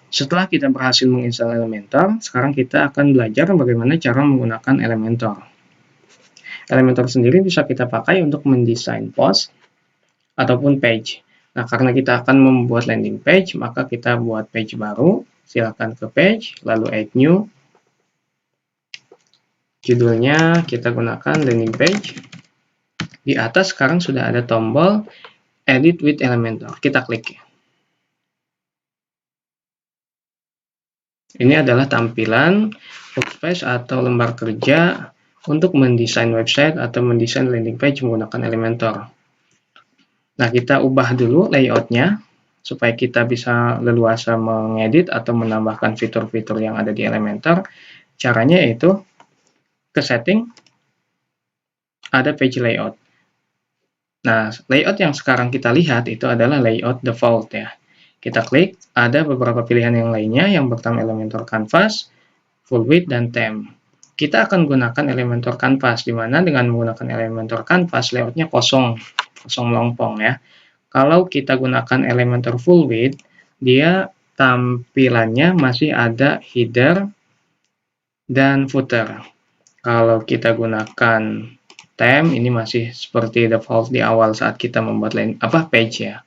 Setelah kita berhasil menginstal Elementor, sekarang kita akan belajar bagaimana cara menggunakan Elementor. Elementor sendiri bisa kita pakai untuk mendesain post ataupun page. Nah, karena kita akan membuat landing page, maka kita buat page baru. Silakan ke page, lalu add new. Judulnya kita gunakan landing page. Di atas sekarang sudah ada tombol edit with Elementor. Kita klik. Ini adalah tampilan workspace atau lembar kerja untuk mendesain website atau mendesain landing page menggunakan Elementor. Nah, kita ubah dulu layoutnya supaya kita bisa leluasa mengedit atau menambahkan fitur-fitur yang ada di Elementor. Caranya yaitu ke setting, ada page layout. Nah, layout yang sekarang kita lihat itu adalah layout default ya. Kita klik, ada beberapa pilihan yang lainnya. Yang pertama Elementor Canvas, Full Width, dan Theme. Kita akan gunakan Elementor Canvas, di mana dengan menggunakan Elementor Canvas, layoutnya kosong melompong ya. Kalau kita gunakan Elementor Full Width, dia tampilannya masih ada header dan footer. Kalau kita gunakan theme, ini masih seperti default di awal saat kita membuat page ya.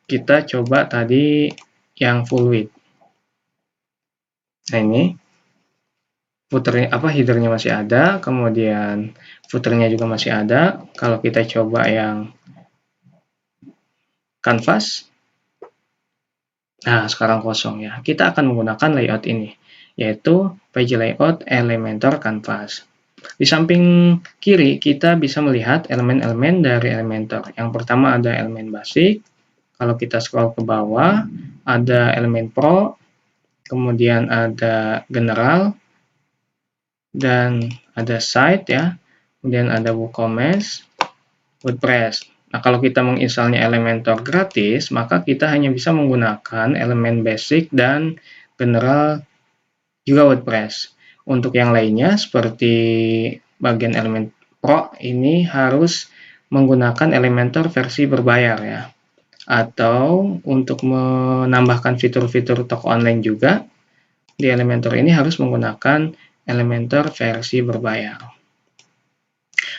Kita coba tadi yang full width. Nah, ini footernya headernya masih ada, kemudian footernya juga masih ada. Kalau kita coba yang canvas, nah sekarang kosong ya. Kita akan menggunakan layout ini, yaitu page layout Elementor Canvas. Di samping kiri kita bisa melihat elemen-elemen dari Elementor. Yang pertama ada elemen basic. Kalau kita scroll ke bawah, ada elemen pro, kemudian ada general, dan ada site ya, kemudian ada WooCommerce, WordPress. Nah, kalau kita menginstalnya Elementor gratis, maka kita hanya bisa menggunakan elemen basic dan general juga WordPress. Untuk yang lainnya, seperti bagian elemen pro, ini harus menggunakan Elementor versi berbayar ya. Atau untuk menambahkan fitur-fitur toko online juga, di Elementor ini harus menggunakan Elementor versi berbayar.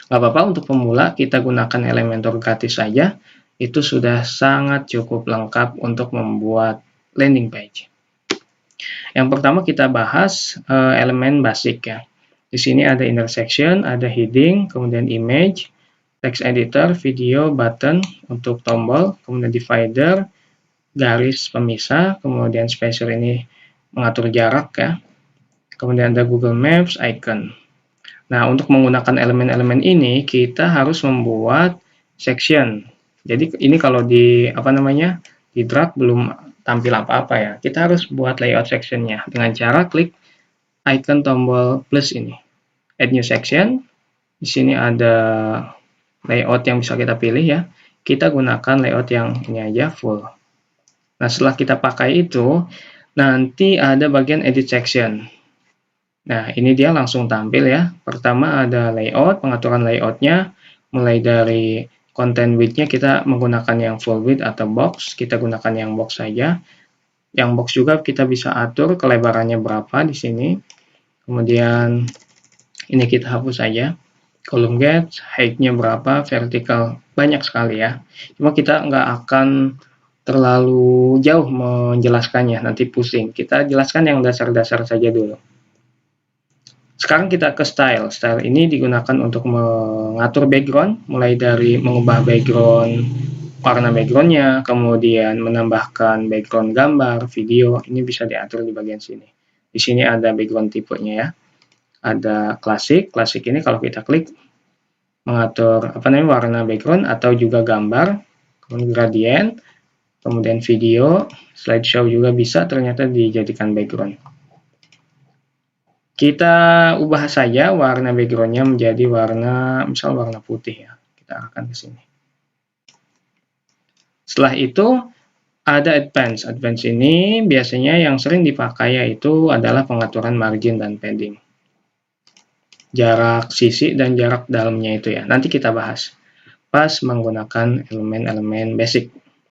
Gak apa-apa, untuk pemula kita gunakan Elementor gratis saja, itu sudah sangat cukup lengkap untuk membuat landing page. Yang pertama kita bahas elemen basic ya. Di sini ada intersection, ada heading, kemudian image, text editor, video, button untuk tombol, kemudian divider, garis pemisah, kemudian spacer ini mengatur jarak ya. Kemudian ada Google Maps, icon. Nah, untuk menggunakan elemen-elemen ini kita harus membuat section. Jadi ini kalau di di drag belum tampil apa-apa ya. Kita harus buat layout sectionnya dengan cara klik icon tombol plus ini. Add new section. Di sini ada layout yang bisa kita pilih ya. Kita gunakan layout yang ini aja full. Nah, setelah kita pakai itu, nanti ada bagian edit section. Nah, ini dia langsung tampil ya. Pertama ada layout, pengaturan layoutnya. Mulai dari content width-nya kita menggunakan yang full width atau box. Kita gunakan yang box saja. Yang box juga kita bisa atur kelebarannya berapa di sini. Kemudian ini kita hapus saja. Column gap, height-nya berapa, vertikal, banyak sekali ya. Cuma kita nggak akan terlalu jauh menjelaskannya, nanti pusing. Kita jelaskan yang dasar-dasar saja dulu. Sekarang kita ke style. Style ini digunakan untuk mengatur background, mulai dari mengubah background, warna backgroundnya, kemudian menambahkan background gambar, video, ini bisa diatur di bagian sini. Di sini ada background tipenya ya. Ada klasik ini kalau kita klik mengatur warna background atau juga gambar, kemudian gradient, kemudian video, slideshow juga bisa ternyata dijadikan background. Kita ubah saja warna backgroundnya menjadi warna putih ya. Kita arahkan ke sini. Setelah itu ada advance. Advance ini biasanya yang sering dipakai yaitu adalah pengaturan margin dan padding. Jarak sisi dan jarak dalamnya itu ya. Nanti kita bahas pas menggunakan elemen-elemen basic.